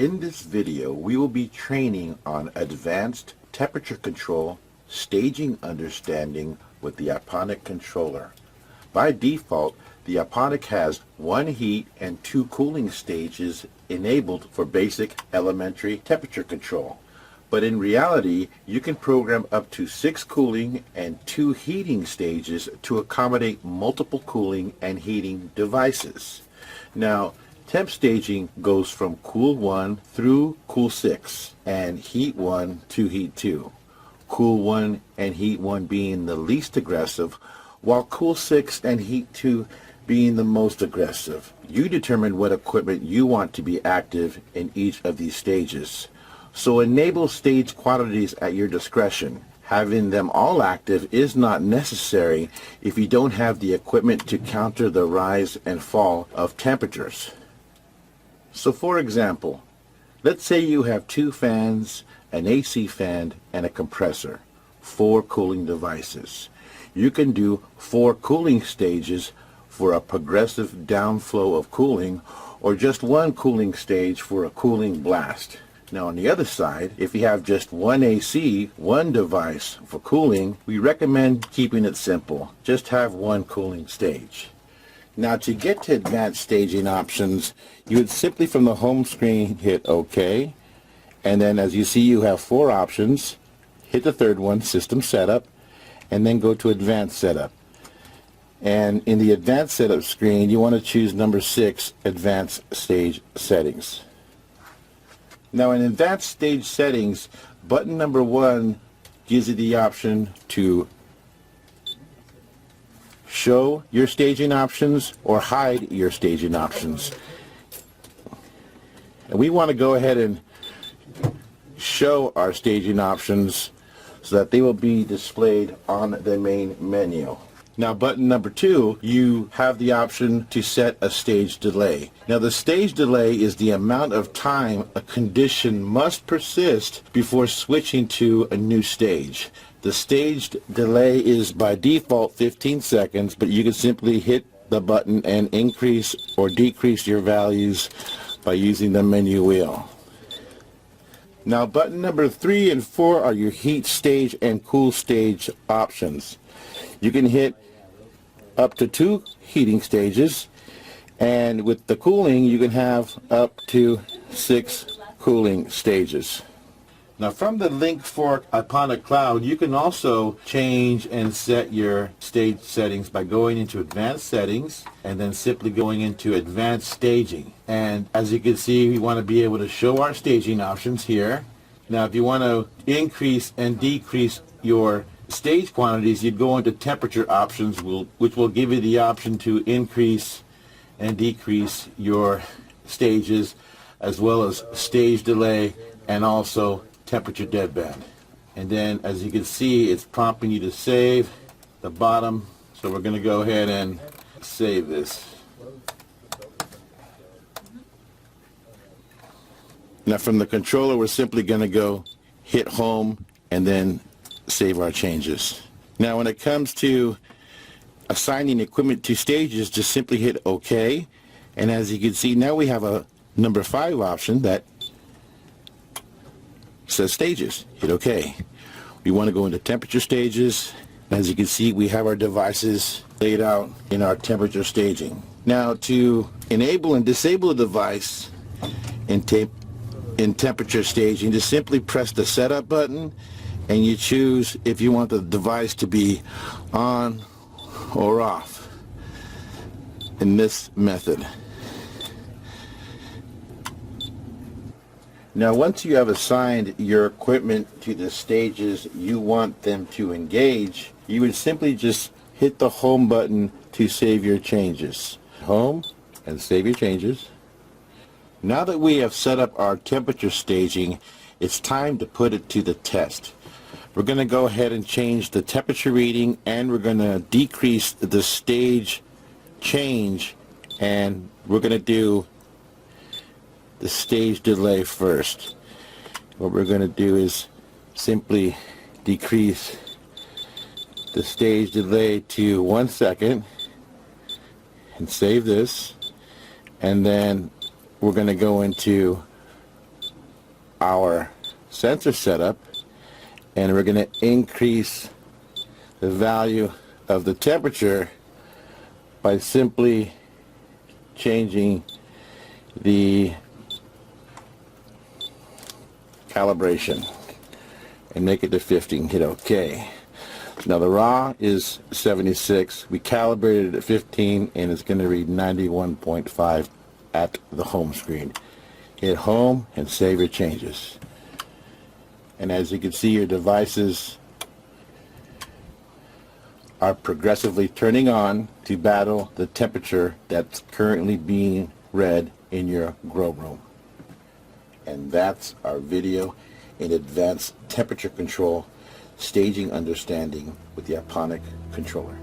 In this video, we will be training on advanced temperature control, staging understanding with the iPonic controller. By default, the iPonic has one heat and two cooling stages enabled for basic elementary temperature control. But in reality, you can program up to 6 cooling and 2 heating stages to accommodate multiple cooling and heating devices. Now, temp staging goes from cool 1 through cool 6 and heat 1 to heat 2. Cool 1 and heat 1 being the least aggressive, while cool 6 and heat 2 being the most aggressive. You determine what equipment you want to be active in each of these stages. So enable stage quantities at your discretion. Having them all active is not necessary if you don't have the equipment to counter the rise and fall of temperatures. So for example, let's say you have 2 fans, an AC fan, and a compressor, 4 cooling devices. You can do 4 cooling stages for a progressive downflow of cooling, or just 1 cooling stage for a cooling blast. Now on the other side, if you have just one AC, one device for cooling, we recommend keeping it simple. Just have 1 cooling stage. Now to get to advanced staging options, you would simply from the home screen hit OK, and then as you see you have 4 options. Hit the third one, System Setup, and then go to Advanced Setup. And in the Advanced Setup screen, you want to choose number 6, Advanced Stage Settings. Now in Advanced Stage Settings, button number 1 gives you the option to show your staging options or hide your staging options. And we want to go ahead and show our staging options so that they will be displayed on the main menu. Now button number 2, you have the option to set a stage delay. Now the stage delay is the amount of time a condition must persist before switching to a new stage. The staged delay is by default 15 seconds, but you can simply hit the button and increase or decrease your values by using the menu wheel. Now button number 3 and 4 are your heat stage and cool stage options. You can hit up to 2 heating stages, and with the cooling you can have up to 6 cooling stages. Now from the link for iPonic Cloud, you can also change and set your stage settings by going into Advanced Settings and then simply going into Advanced Staging. And as you can see, we want to be able to show our staging options here. Now if you want to increase and decrease your stage quantities, you'd go into temperature options, which will give you the option to increase and decrease your stages, as well as stage delay and also temperature deadband. And then as you can see, it's prompting you to save the bottom, so we're going to go ahead and save this. Now from the controller, we're simply going to go hit home and then save our changes. Now when it comes to assigning equipment to stages, just simply hit OK, and as you can see now we have a number 5 option that says stages. Hit OK. We want to go into temperature stages. As you can see, we have our devices laid out in our temperature staging. Now to enable and disable a device in temperature staging, just simply press the setup button and you choose if you want the device to be on or off in this method. Now once you have assigned your equipment to the stages you want them to engage, you would simply just hit the home button to save your changes. Home and save your changes. Now that we have set up our temperature staging, it's time to put it to the test. We're going to go ahead and change the temperature reading, and we're going to decrease the stage change, and we're going to do the stage delay first. What we're going to do is simply decrease the stage delay to 1 second and save this, and then we're going to go into our sensor setup, and we're going to increase the value of the temperature by simply changing the calibration and make it to 50 and hit OK. Now the raw is 76. We calibrated it at 15 and it's going to read 91.5 at the home screen. Hit home and save your changes. And as you can see, your devices are progressively turning on to battle the temperature that's currently being read in your grow room. And that's our video in advanced temperature control, staging understanding with the iPonic controller.